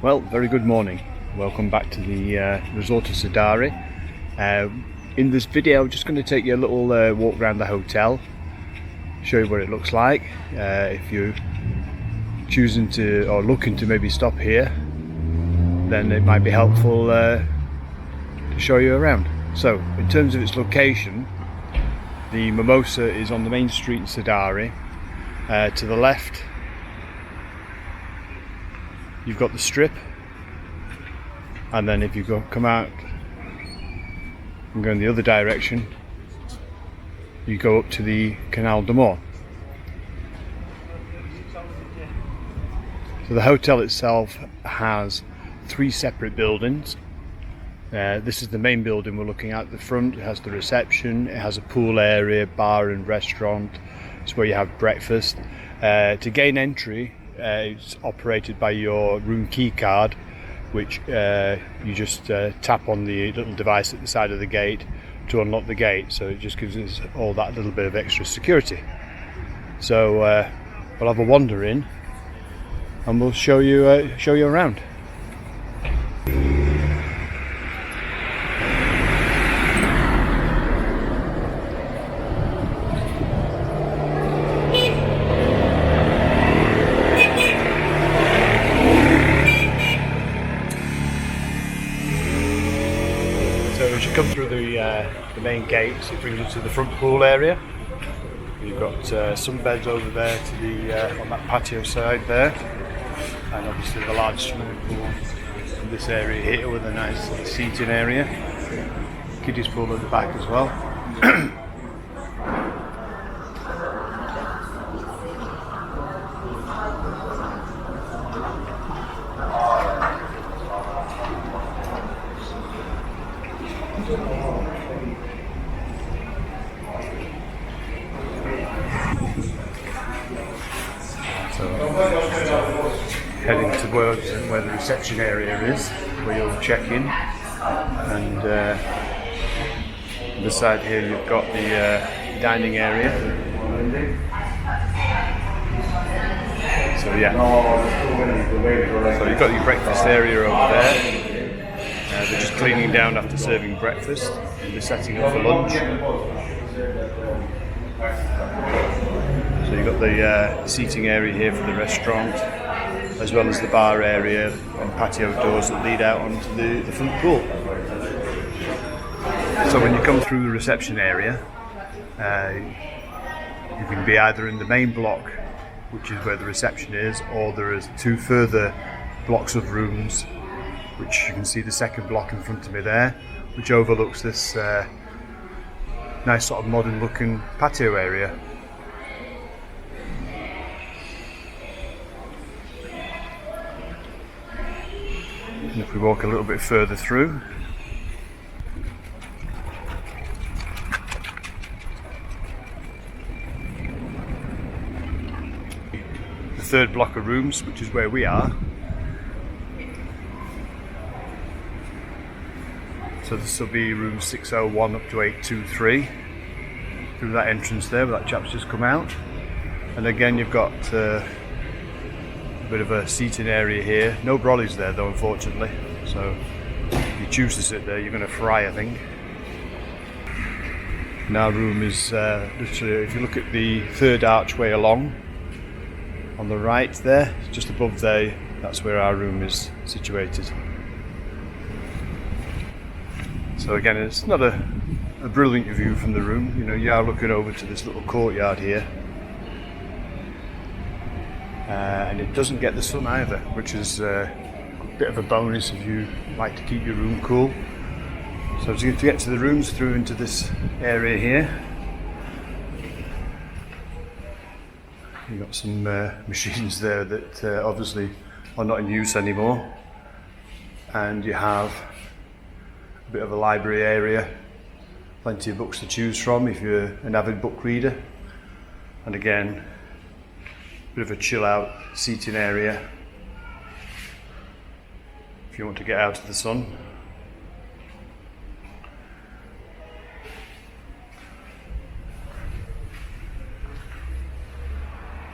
Well, very good morning. Welcome back to the resort of Sidari. In this video, I'm just going to take you a little walk around the hotel, show you what it looks like. If you're choosing to or looking to maybe stop here, then it might be helpful to show you around. So, in terms of its location, the Mimosa is on the main street in Sidari. To the left, you've got the strip, and then if you come out and go in the other direction, you go up to the Canal de Mort. So the hotel itself has 3 separate buildings. This is the main building we're looking at the front. It has the reception, it has a pool area, bar and restaurant. It's where you have breakfast. To gain entry, it's operated by your room key card, which you just tap on the little device at the side of the gate to unlock the gate. So it just gives us all that little bit of extra security. So we'll have a wander in, and we'll show you around. So as you come through the main gates, it brings you to the front pool area. You've got some beds over there to the on that patio side there, and obviously the large swimming pool in this area here with a nice seating area. Kiddies pool at the back as well. So, heading towards where the reception area is, where you'll check in, and on the side here you've got the dining area. So yeah, so you've got your breakfast area over there. They're just cleaning down after serving breakfast, and they're setting up for lunch. So you've got the seating area here for the restaurant, as well as the bar area and patio doors that lead out onto the front pool. So when you come through the reception area, you can be either in the main block, which is where the reception is, or there is 2 further blocks of rooms, which you can see the second block in front of me there, which overlooks this nice sort of modern looking patio area. And if we walk a little bit further through, the third block of rooms, which is where we are. So this will be room 601 up to 823, through that entrance there where that chap's just come out. And again you've got a bit of a seating area here. No brollies there though, unfortunately, so if you choose to sit there you're going to fry, I think. And our room is literally, if you look at the 3rd archway along on the right there, just above there, that's where our room is situated. So again, it's not a brilliant view from the room. You know, you are looking over to this little courtyard here, and it doesn't get the sun either, which is a bit of a bonus if you like to keep your room cool. So to get to the rooms, through into this area here, you've got some machines there that obviously are not in use anymore, and you have a bit of a library area, plenty of books to choose from if you're an avid book reader, and again a bit of a chill out seating area if you want to get out of the sun.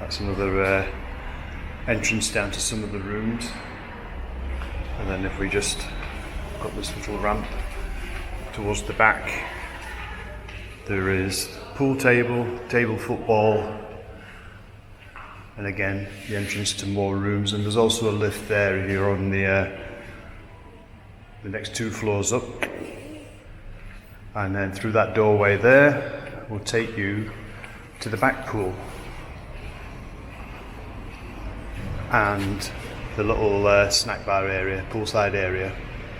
That's another entrance down to some of the rooms. And then if we just got this little ramp towards the back, there is pool table, table football, and again the entrance to more rooms. And there's also a lift there if you're on the next 2 floors up. And then through that doorway there will take you to the back pool and the little snack bar area, poolside area,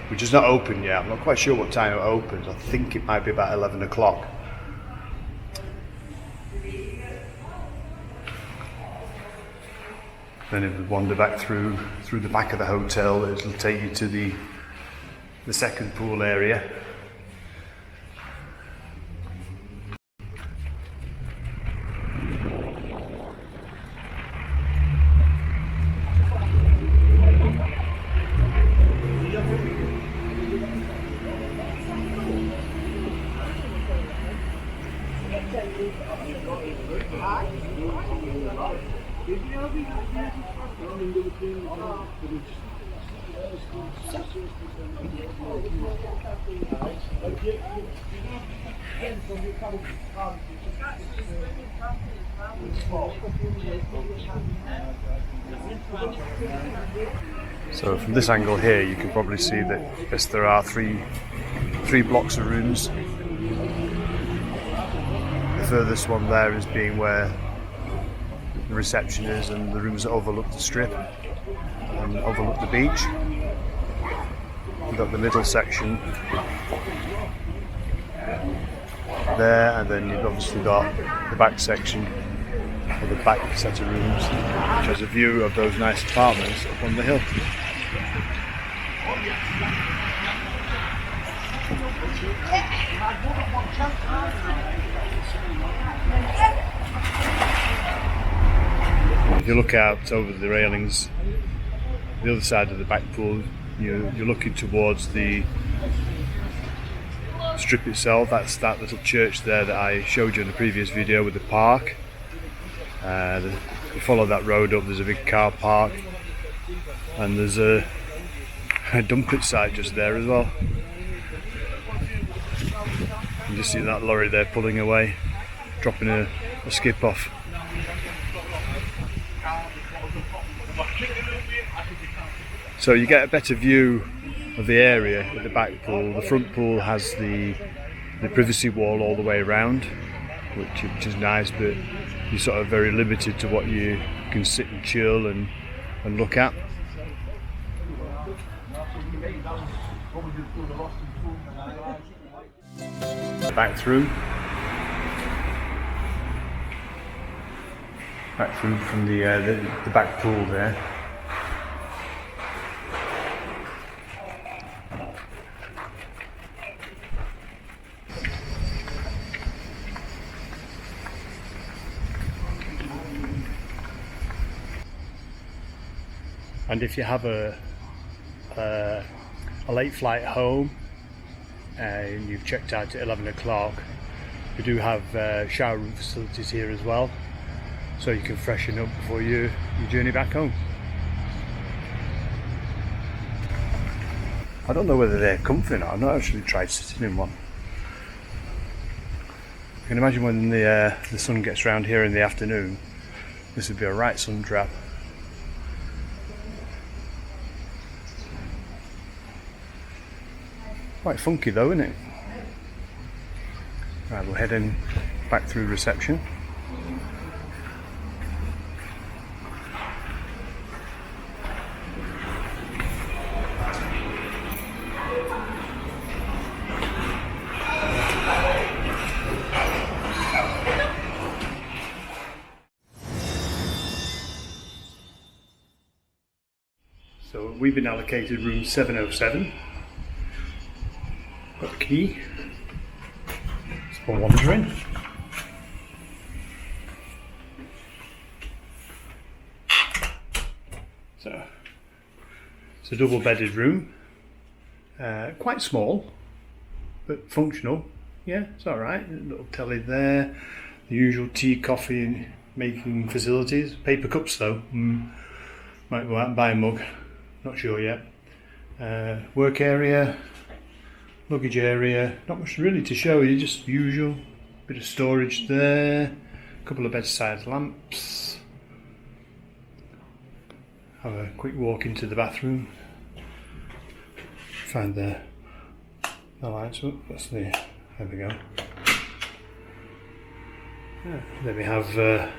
which is not open yet. I'm not quite sure what time it opens. I think it might be about 11 o'clock. Then if we wander back through the back of the hotel, it'll take you to the second pool area. So from this angle here, you can probably see that yes, there are three blocks of rooms. The furthest one there is being where the reception is, and the rooms that overlook the strip and overlook the beach. You've got the middle section there, and then you've obviously got the back section, or the back set of rooms, which has a view of those nice apartments up on the hill. If you look out over the railings, the other side of the back pool, you're looking towards the strip itself. That's that little church there that I showed you in the previous video with the park. You follow that road up, there's a big car park, and there's a dump it site just there as well. You just see that lorry there pulling away, dropping a skip off. So you get a better view of the area at the back pool. The front pool has the privacy wall all the way around, which is nice, but you're sort of very limited to what you can sit and chill and look at. Back through from the back pool there. And if you have a late flight home and you've checked out at 11 o'clock, we do have shower room facilities here as well, so you can freshen up before your journey back home. I don't know whether they're comfy or not. I've not actually tried sitting in one. I can imagine when the sun gets round here in the afternoon, this would be a right sun trap. Quite funky though, isn't it? Right, we'll head in back through reception. So we've been allocated room 707. Got the key. Let's go wander in. So it's a double bedded room. Quite small, but functional. Yeah, it's alright. A little telly there. The usual tea, coffee making facilities. Paper cups though. Might go out and buy a mug. Not sure yet. Work area, luggage area, not much really to show you, just usual. Bit of storage there, a couple of bedside lamps. Have a quick walk into the bathroom. Find the lights up. That's the, there we go. Yeah, then we have a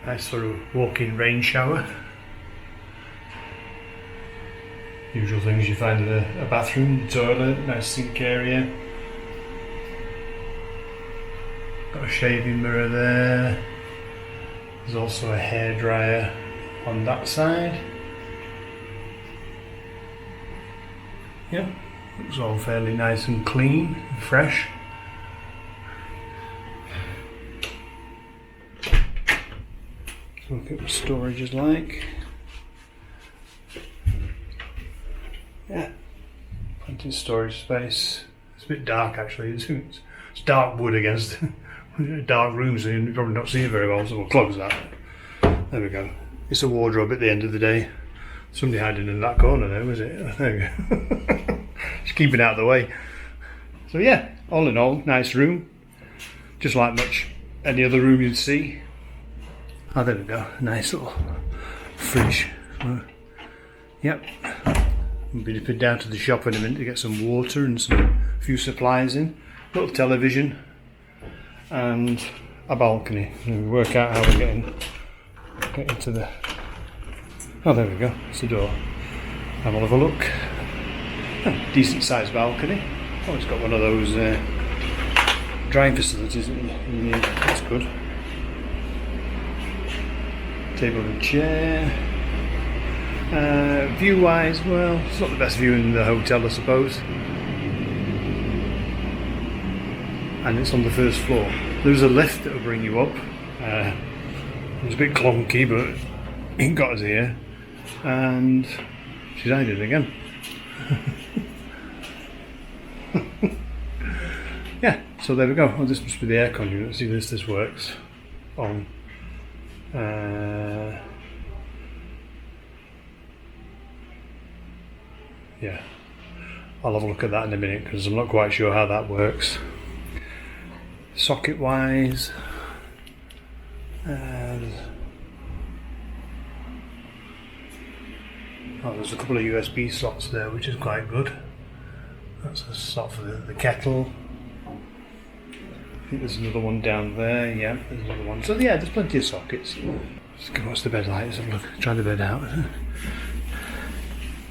nice sort of walk-in rain shower. Usual things you find in a bathroom, toilet, nice sink area. Got a shaving mirror there. There's also a hairdryer on that side. Yeah, looks all fairly nice and clean and fresh. So look at what storage is like. Yeah, plenty of storage space. It's a bit dark actually. It's dark wood against dark rooms, so you probably not see it very well, so we'll close that. There we go. It's a wardrobe at the end of the day. Somebody hiding in that corner there, was it? There we go. Just keep it out of the way. So yeah, all in all, nice room. Just like much any other room you'd see. Oh, there we go. Nice little fridge. Yep. We'll be nipping down to the shop in a minute to get some water and a few supplies in. Little television and a balcony. And we work out how we're getting into the... Oh, there we go. It's the door. Have a look. Oh, decent sized balcony. Oh, it's got one of those drying facilities that you need. That's good. Table and chair. View wise, well, it's not the best view in the hotel, I suppose. And it's on the first floor. There's a lift that will bring you up. It's a bit clunky, but it got us here. And she's hiding again. Yeah, so there we go. Oh, this must be the aircon unit. Let's see if this works. On. Yeah, I'll have a look at that in a minute because I'm not quite sure how that works. Socket wise, and oh, there's a couple of USB slots there, which is quite good. That's a slot for the kettle. I think there's another one down there. Yeah, there's another one. So yeah, there's plenty of sockets. Let's go watch the bed light. Let's have a look. Try the bed out.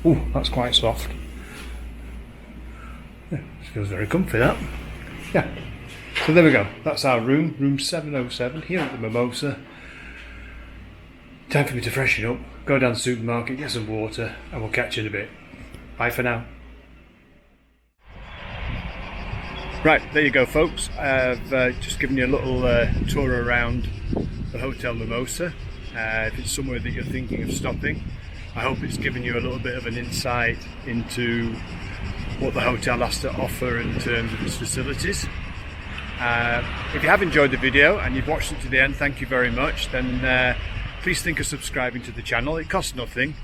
Oh, that's quite soft. Yeah, feels very comfy, that. Yeah. So there we go. That's our room. Room 707 here at the Mimosa. Time for me to freshen up, go down to the supermarket, get some water, and we'll catch you in a bit. Bye for now. Right, there you go folks. I've just given you a little tour around the Hotel Mimosa. If it's somewhere that you're thinking of stopping, I hope it's given you a little bit of an insight into what the hotel has to offer in terms of its facilities. If you have enjoyed the video and you've watched it to the end, thank you very much. Then please think of subscribing to the channel. It costs nothing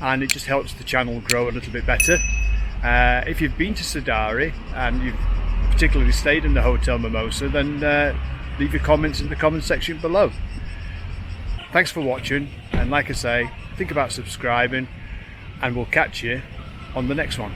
and it just helps the channel grow a little bit better. If you've been to Sidari and you've particularly stayed in the Hotel Mimosa, then leave your comments in the comment section below. Thanks for watching, and like I say, think about subscribing, and we'll catch you on the next one.